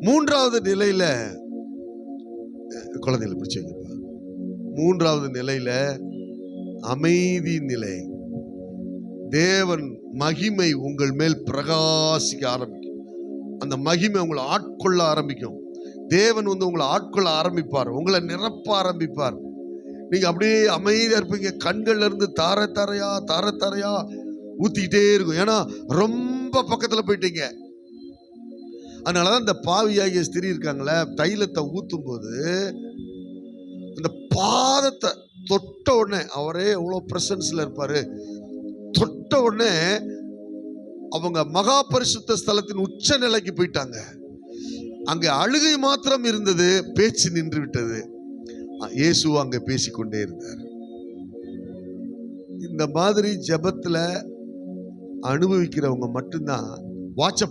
மூன்றாவது நிலையில குழந்தைகளை பிடிச்சு வைக்கப்பா. மூன்றாவது நிலையில அமைதி நிலை. தேவன் மகிமை உங்கள் மேல் பிரகாசிக்க ஆரம்பிக்கும். அந்த மகிமை உங்களை ஆட்கொள்ள ஆரம்பிக்கும். தேவன் உங்களை ஆட்கொள்ள ஆரம்பிப்பார், உங்களை நிரப்ப ஆரம்பிப்பார். நீங்க அப்படியே அமைதியா இருப்பீங்க. கண்கள்ல இருந்து தார தாரையா ஊத்திக்கிட்டே இருக்கும். ஏன்னா ரொம்ப பக்கத்துல போயிட்டீங்க. அதனாலதான் இந்த பாவியாகிய ஸ்திரீ இருக்காங்களே, தைலத்தை ஊத்தும் போது இந்த பாதத்தை தொட்ட உடனே, அவரே எவ்வளவு பிரசன்ஸ்ல இருப்பாரு, தொட்ட உடனே அவங்க மகா பரிசுத்த ஸ்தலத்தின் உச்ச நிலைக்கு போயிட்டாங்க. அங்க அழுகை மாத்திரம் இருந்தது, பேச்சு நின்று விட்டது. இயேசு அங்க பேசிக்கொண்டே இருந்தார். இந்த மாதிரி ஜெபத்துல அனுபவிக்கிறவங்க மட்டும்தான் வாட்ச